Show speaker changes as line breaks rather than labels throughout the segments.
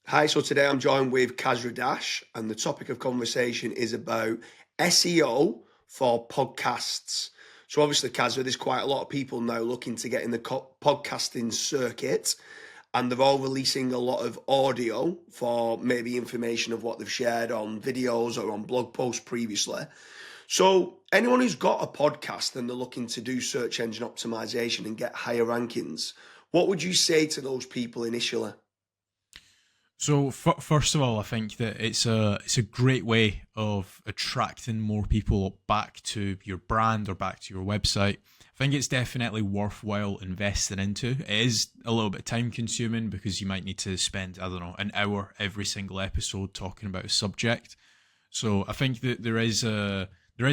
Hi, so today I'm joined with Kasra Dash, and the topic of conversation is about SEO for podcasts. So, obviously, Kasra, there's quite a lot of people now looking to get in the podcasting circuit, and they're all releasing a lot of audio for maybe information of what they've shared on videos or on blog posts previously. So, anyone who's got a podcast and they're looking to do search engine optimization and get higher rankings, what would you say to those people initially?
So first of all, I think that it's a great way of attracting more people back to your brand or back to your website. I think it's definitely worthwhile investing into. It is a little bit time consuming because you might need to spend, I don't know, an hour every single episode talking about a subject. So I think that there is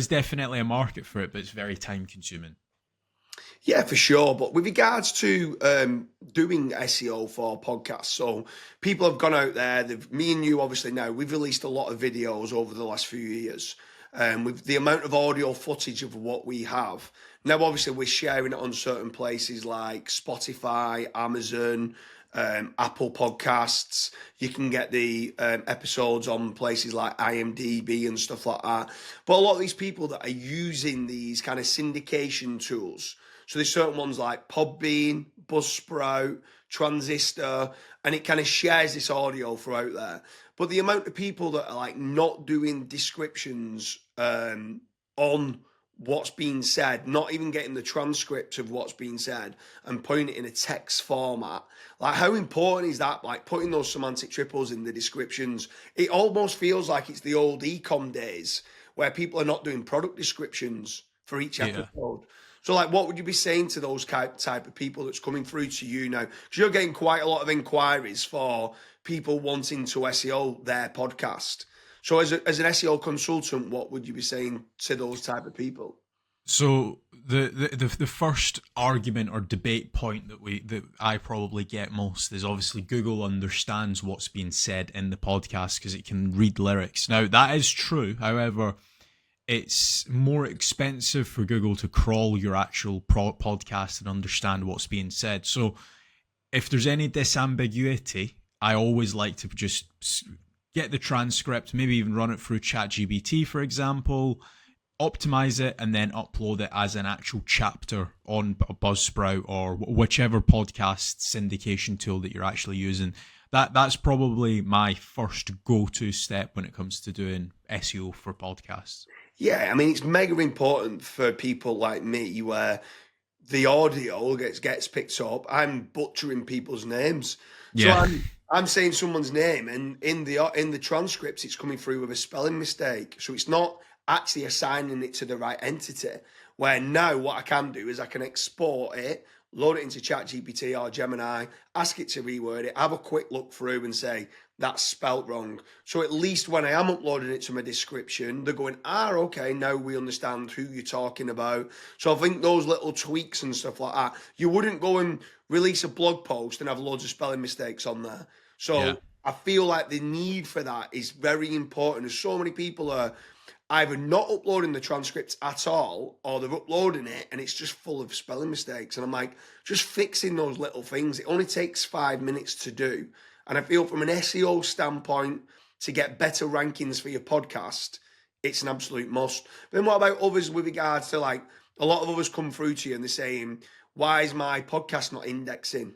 definitely a market for it, but it's very time consuming.
Yeah, for sure. But with regards to doing SEO for podcasts, so people have gone out there. Me and you, obviously, now we've released a lot of videos over the last few years. With the amount of audio footage of what we have now, obviously, we're sharing it on certain places like Spotify, Amazon, Apple Podcasts. You can get the episodes on places like IMDb and stuff like that. But a lot of these people that are using these kind of syndication tools, so there's certain ones like Podbean, Buzzsprout, Transistor, and it kind of shares this audio throughout there. But the amount of people that are like not doing descriptions on what's being said, not even getting the transcripts of what's being said and putting it in a text format, like how important is that? Like putting those semantic triples in the descriptions, it almost feels like it's the old ecom days where people are not doing product descriptions for each
Yeah.
episode. So, like, what would you be saying to those type of people that's coming through to you now? Because you're getting quite a lot of inquiries for people wanting to SEO their podcast. So, as an SEO consultant, what would you be saying to those type of people?
So the first argument or debate point that I probably get most is obviously Google understands what's being said in the podcast because it can read lyrics. Now that is true. However, it's more expensive for Google to crawl your actual podcast and understand what's being said. So if there's any disambiguity, I always like to just get the transcript, maybe even run it through ChatGPT, for example, optimize it, and then upload it as an actual chapter on Buzzsprout or whichever podcast syndication tool that you're actually using. That's probably my first go-to step when it comes to doing SEO for podcasts.
Yeah, I mean, it's mega important for people like me where the audio gets picked up. I'm butchering people's names, so
Yeah.
I'm saying someone's name, and in the transcripts, it's coming through with a spelling mistake. So it's not actually assigning it to the right entity. Where now what I can do is I can export it, load it into ChatGPT or Gemini, ask it to reword it, have a quick look through, and say that's spelt wrong. So at least when I am uploading it to my description, they're going, okay, now we understand who you're talking about. So I think those little tweaks and stuff like that, you wouldn't go and release a blog post and have loads of spelling mistakes on there.
Yeah.
So I feel like the need for that is very important. There's so many people are either not uploading the transcripts at all or they're uploading it and it's just full of spelling mistakes. And I'm like, just fixing those little things. It only takes 5 minutes to do. And I feel from an SEO standpoint, to get better rankings for your podcast, it's an absolute must. But then what about others with regards to like a lot of others come through to you and they're saying, why is my podcast not indexing?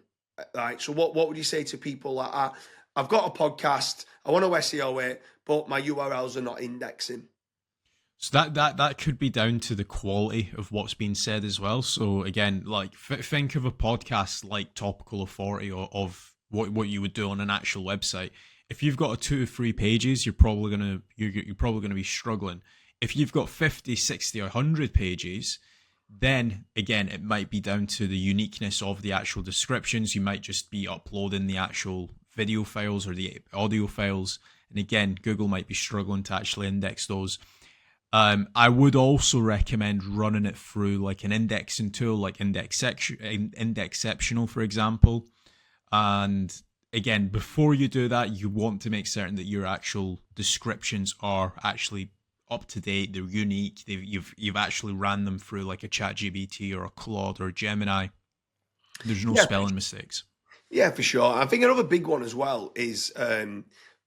Right. So what would you say to people like that? I've got a podcast, I want to SEO it, but my URLs are not indexing.
So that could be down to the quality of what's being said as well. So again, like think of a podcast like Topical Authority of what you would do on an actual website. If you've got a 2 or 3 pages, you're probably gonna be struggling. If you've got 50, 60, or 100 pages, then again it might be down to the uniqueness of the actual descriptions. You might just be uploading the actual video files or the audio files, and again, Google might be struggling to actually index those. I would also recommend running it through like an indexing tool like Indexceptional, for example. And again, before you do that, you want to make certain that your actual descriptions are actually up to date. They're unique. You've actually ran them through like a ChatGPT or a Claude or a Gemini. There's no
Yeah,
spelling mistakes.
Yeah, for sure. I think another big one as well is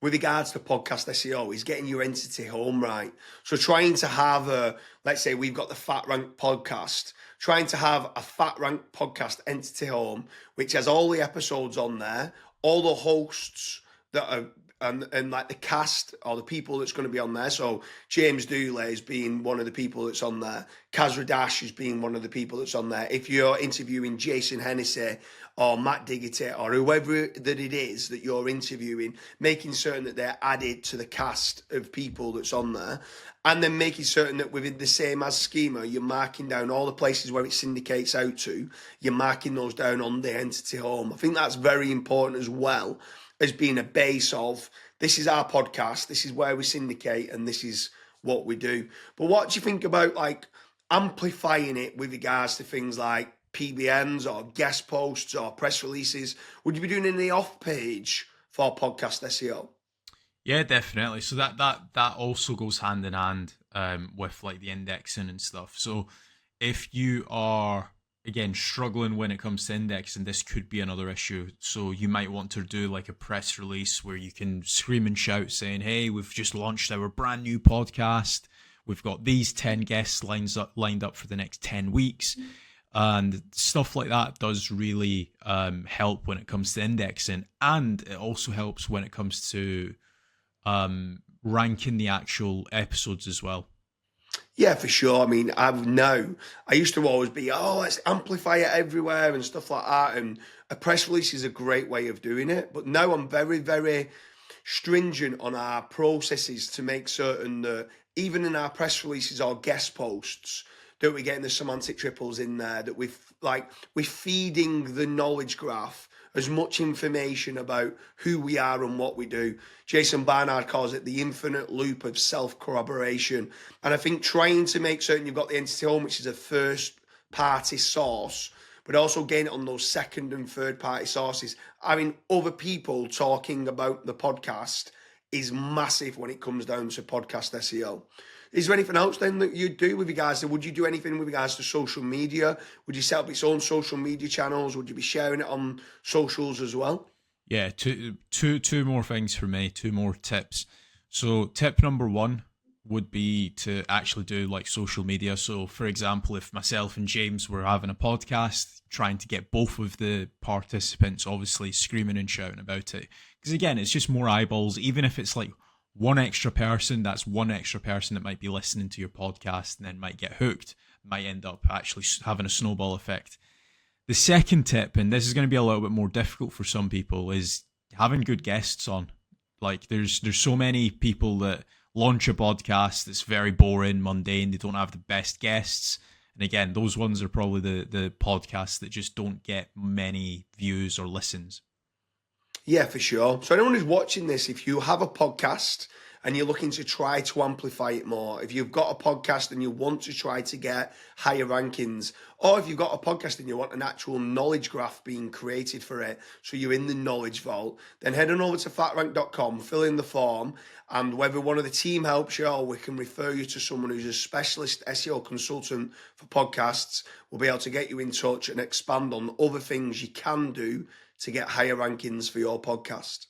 with regards to podcast SEO is getting your entity home right. So trying to have let's say we've got the Fat Rank podcast, trying to have a Fat Rank podcast entity home, which has all the episodes on there, all the hosts that are and like the cast or the people that's going to be on there. So James Dooley is being one of the people that's on there. Kasra Dash is being one of the people that's on there. If you're interviewing Jason Hennessy or Matt Diggity or whoever that it is that you're interviewing, making certain that they're added to the cast of people that's on there, and then making certain that within the same as schema, you're marking down all the places where it syndicates out to, you're marking those down on the entity home. I think that's very important as well as being a base of this is our podcast, this is where we syndicate, and this is what we do. But what do you think about like amplifying it with regards to things like PBNs or guest posts or press releases? Would you be doing any off page for podcast SEO?
Yeah, definitely. So that also goes hand in hand with like the indexing and stuff. So if you are again struggling when it comes to indexing, this could be another issue. So you might want to do like a press release where you can scream and shout saying, "Hey, we've just launched our brand new podcast. We've got these 10 guests lined up for the next 10 weeks." And stuff like that does really help when it comes to indexing, and it also helps when it comes to ranking the actual episodes as well.
Yeah, for sure. I mean, I used to always be, let's amplify it everywhere and stuff like that. And a press release is a great way of doing it. But now I'm very, very stringent on our processes to make certain that even in our press releases or guest posts, that we're getting the semantic triples in there, that we're feeding the knowledge graph as much information about who we are and what we do. Jason Barnard calls it the infinite loop of self-corroboration. And I think trying to make certain you've got the entity home, which is a first-party source, but also getting it on those second and third-party sources. I mean, other people talking about the podcast is massive when it comes down to podcast SEO. Is there anything else then that you do with regards to, would you do anything with regards to social media? Would you set up its own social media channels? Would you be sharing it on socials as well?
Yeah, two more things for me, two more tips. So tip number one would be to actually do like social media. So for example, if myself and James were having a podcast, trying to get both of the participants obviously screaming and shouting about it. Because again, it's just more eyeballs, even if it's like one extra person, that's one extra person that might be listening to your podcast and then might get hooked, might end up actually having a snowball effect. The second tip, and this is going to be a little bit more difficult for some people, is having good guests on. Like there's so many people that launch a podcast that's very boring, mundane, they don't have the best guests. And again, those ones are probably the podcasts that just don't get many views or listens.
Yeah, for sure. So anyone who's watching this, if you have a podcast and you're looking to try to amplify it more, if you've got a podcast and you want to try to get higher rankings, or if you've got a podcast and you want an actual knowledge graph being created for it, so you're in the knowledge vault, then head on over to fatrank.com, fill in the form, and whether one of the team helps you or we can refer you to someone who's a specialist SEO consultant for podcasts, we'll be able to get you in touch and expand on other things you can do to get higher rankings for your podcast.